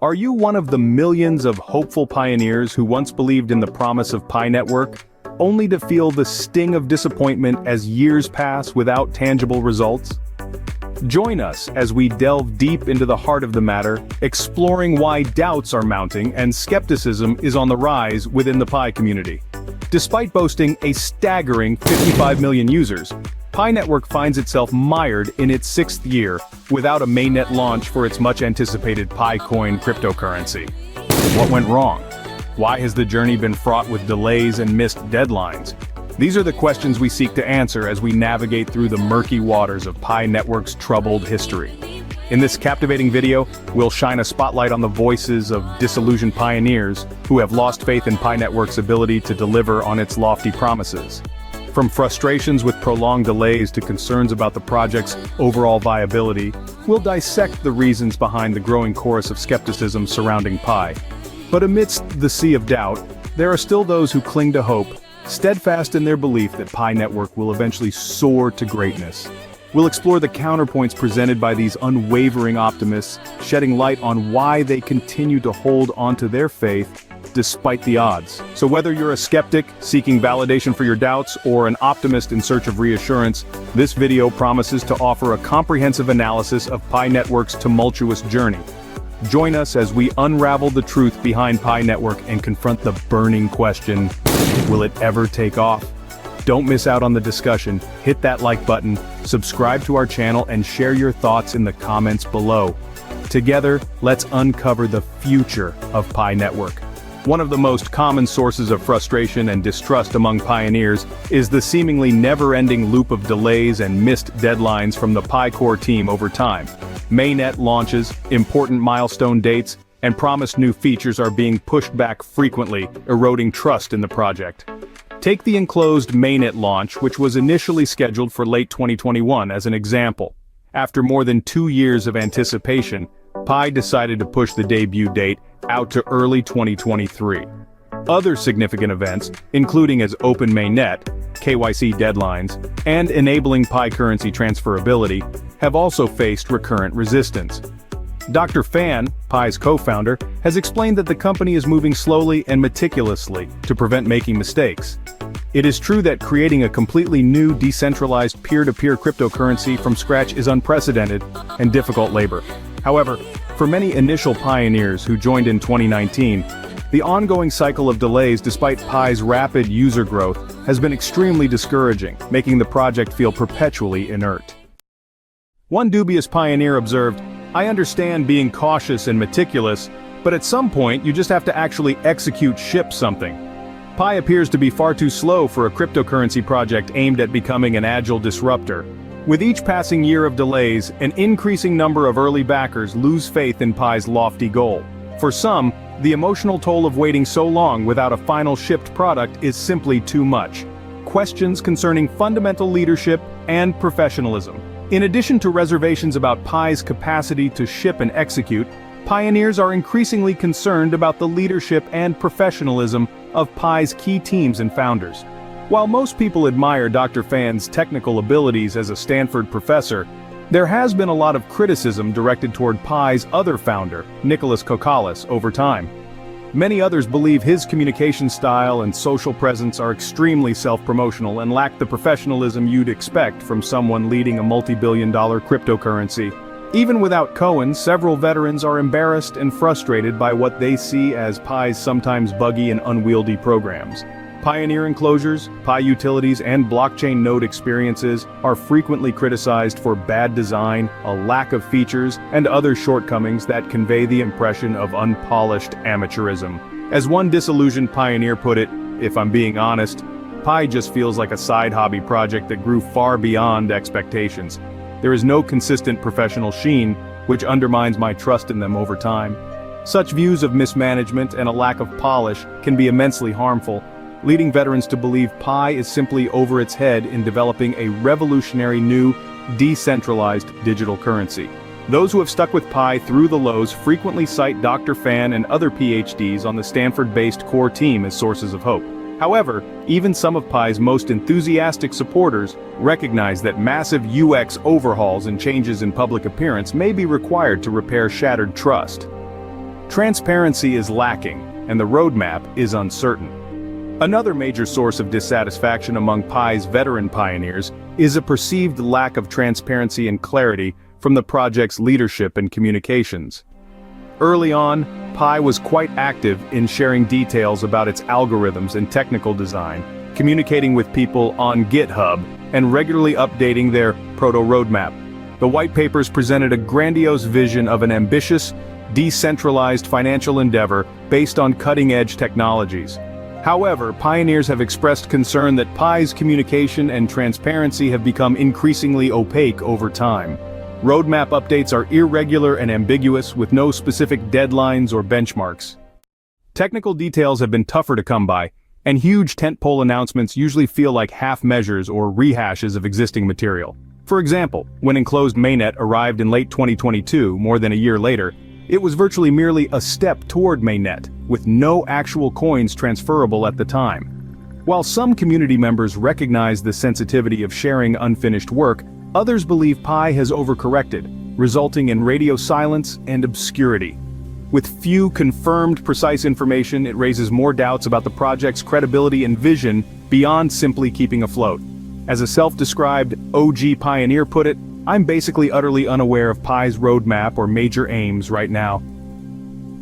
Are you one of the millions of hopeful pioneers who once believed in the promise of Pi Network, only to feel the sting of disappointment as years pass without tangible results? Join us as we delve deep into the heart of the matter, exploring why doubts are mounting and skepticism is on the rise within the Pi community. Despite boasting a staggering 55 million users, Pi Network finds itself mired in its sixth year without a mainnet launch for its much-anticipated Pi coin cryptocurrency. What went wrong? Why has the journey been fraught with delays and missed deadlines? These are the questions we seek to answer as we navigate through the murky waters of Pi Network's troubled history. In this captivating video, we'll shine a spotlight on the voices of disillusioned pioneers who have lost faith in Pi Network's ability to deliver on its lofty promises. From frustrations with prolonged delays to concerns about the project's overall viability, we'll dissect the reasons behind the growing chorus of skepticism surrounding Pi. But amidst the sea of doubt, there are still those who cling to hope, steadfast in their belief that Pi Network will eventually soar to greatness. We'll explore the counterpoints presented by these unwavering optimists, shedding light on why they continue to hold onto their faith despite the odds. So whether you're a skeptic seeking validation for your doubts or an optimist in search of reassurance, this video promises to offer a comprehensive analysis of Pi Network's tumultuous journey. Join us as we unravel the truth behind Pi Network and confront the burning question, will it ever take off? Don't miss out on the discussion, hit that like button, subscribe to our channel and share your thoughts in the comments below. Together, let's uncover the future of Pi Network. One of the most common sources of frustration and distrust among pioneers is the seemingly never-ending loop of delays and missed deadlines from the Pi core team over time. Mainnet launches, important milestone dates, and promised new features are being pushed back frequently, eroding trust in the project. Take the enclosed mainnet launch, which was initially scheduled for late 2021 as an example. After more than 2 years of anticipation, Pi decided to push the debut date out to early 2023. Other significant events, including as open mainnet, KYC deadlines, and enabling Pi currency transferability, have also faced recurrent resistance. Dr. Fan, Pi's co-founder, has explained that the company is moving slowly and meticulously to prevent making mistakes. It is true that creating a completely new decentralized peer-to-peer cryptocurrency from scratch is unprecedented and difficult labor. However, for many initial pioneers who joined in 2019, the ongoing cycle of delays despite Pi's rapid user growth has been extremely discouraging, making the project feel perpetually inert. One dubious pioneer observed, "I understand being cautious and meticulous, but at some point you just have to actually ship something. Pi appears to be far too slow for a cryptocurrency project aimed at becoming an agile disruptor." With each passing year of delays, an increasing number of early backers lose faith in Pi's lofty goal. For some, the emotional toll of waiting so long without a final shipped product is simply too much. Questions concerning fundamental leadership and professionalism. In addition to reservations about Pi's capacity to ship and execute, pioneers are increasingly concerned about the leadership and professionalism of Pi's key teams and founders. While most people admire Dr. Fan's technical abilities as a Stanford professor, there has been a lot of criticism directed toward Pi's other founder, Nicholas Kokalis, over time. Many others believe his communication style and social presence are extremely self-promotional and lack the professionalism you'd expect from someone leading a multi-billion-dollar cryptocurrency. Even without Cohen, several veterans are embarrassed and frustrated by what they see as Pi's sometimes buggy and unwieldy programs. Pioneer enclosures, Pi utilities, and blockchain node experiences are frequently criticized for bad design, a lack of features, and other shortcomings that convey the impression of unpolished amateurism. As one disillusioned pioneer put it, "If I'm being honest, Pi just feels like a side hobby project that grew far beyond expectations. There is no consistent professional sheen, which undermines my trust in them over time." Such views of mismanagement and a lack of polish can be immensely harmful, leading veterans to believe Pi is simply over its head in developing a revolutionary new, decentralized digital currency. Those who have stuck with Pi through the lows frequently cite Dr. Fan and other PhDs on the Stanford-based core team as sources of hope. However, even some of Pi's most enthusiastic supporters recognize that massive UX overhauls and changes in public appearance may be required to repair shattered trust. Transparency is lacking, and the roadmap is uncertain. Another major source of dissatisfaction among Pi's veteran pioneers is a perceived lack of transparency and clarity from the project's leadership and communications. Early on, Pi was quite active in sharing details about its algorithms and technical design, communicating with people on GitHub, and regularly updating their proto-roadmap. The white papers presented a grandiose vision of an ambitious, decentralized financial endeavor based on cutting-edge technologies. However, pioneers have expressed concern that Pi's communication and transparency have become increasingly opaque over time. Roadmap updates are irregular and ambiguous, with no specific deadlines or benchmarks. Technical details have been tougher to come by, and huge tentpole announcements usually feel like half-measures or rehashes of existing material. For example, when enclosed mainnet arrived in late 2022, more than a year later, it was virtually merely a step toward mainnet, with no actual coins transferable at the time. While some community members recognize the sensitivity of sharing unfinished work, others believe Pi has overcorrected, resulting in radio silence and obscurity. With few confirmed precise information, it raises more doubts about the project's credibility and vision beyond simply keeping afloat. As a self-described OG pioneer put it, I'm basically utterly unaware of Pi's roadmap or major aims right now.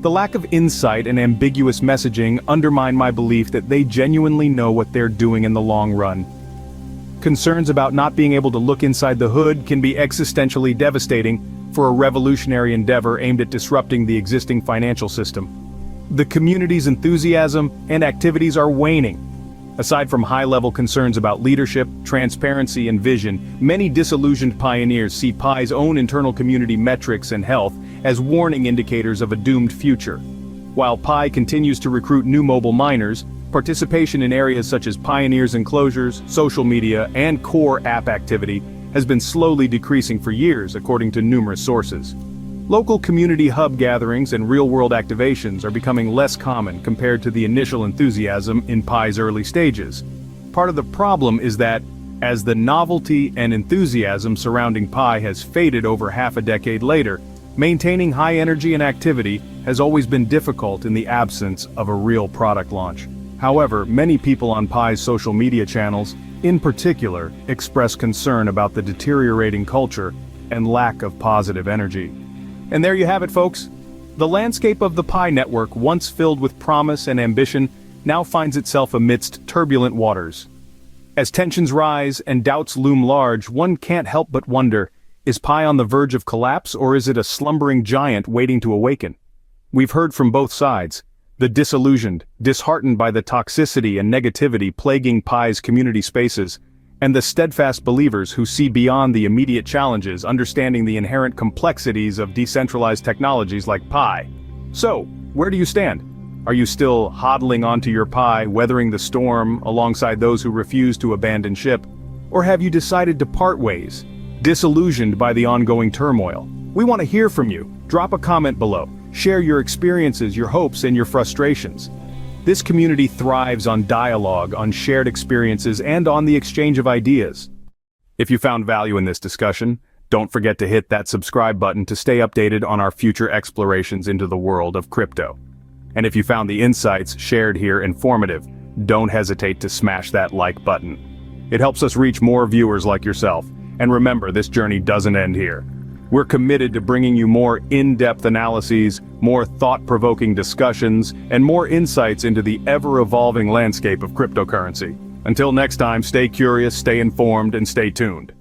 The lack of insight and ambiguous messaging undermine my belief that they genuinely know what they're doing in the long run. Concerns about not being able to look inside the hood can be existentially devastating for a revolutionary endeavor aimed at disrupting the existing financial system. The community's enthusiasm and activities are waning. Aside from high-level concerns about leadership, transparency, and vision, many disillusioned pioneers see Pi's own internal community metrics and health as warning indicators of a doomed future. While Pi continues to recruit new mobile miners, participation in areas such as Pioneers Enclosures, social media, and core app activity has been slowly decreasing for years, according to numerous sources. Local community hub gatherings and real-world activations are becoming less common compared to the initial enthusiasm in Pi's early stages. Part of the problem is that, as the novelty and enthusiasm surrounding Pi has faded over half a decade later, maintaining high energy and activity has always been difficult in the absence of a real product launch. However, many people on Pi's social media channels, in particular, express concern about the deteriorating culture and lack of positive energy. And there you have it, folks. The landscape of the Pi network, once filled with promise and ambition, now finds itself amidst turbulent waters. As tensions rise and doubts loom large, one can't help but wonder, is Pi on the verge of collapse, or is it a slumbering giant waiting to awaken? We've heard from both sides. The disillusioned, disheartened by the toxicity and negativity plaguing Pi's community spaces, and the steadfast believers who see beyond the immediate challenges, understanding the inherent complexities of decentralized technologies like Pi. So, where do you stand? Are you still hodling onto your Pi, weathering the storm alongside those who refuse to abandon ship? Or have you decided to part ways, disillusioned by the ongoing turmoil? We want to hear from you. Drop a comment below. Share your experiences, your hopes, and your frustrations. This community thrives on dialogue, on shared experiences, and on the exchange of ideas. If you found value in this discussion, don't forget to hit that subscribe button to stay updated on our future explorations into the world of crypto. And if you found the insights shared here informative, don't hesitate to smash that like button. It helps us reach more viewers like yourself. And remember, this journey doesn't end here. We're committed to bringing you more in-depth analyses, more thought-provoking discussions, and more insights into the ever-evolving landscape of cryptocurrency. Until next time, stay curious, stay informed, and stay tuned.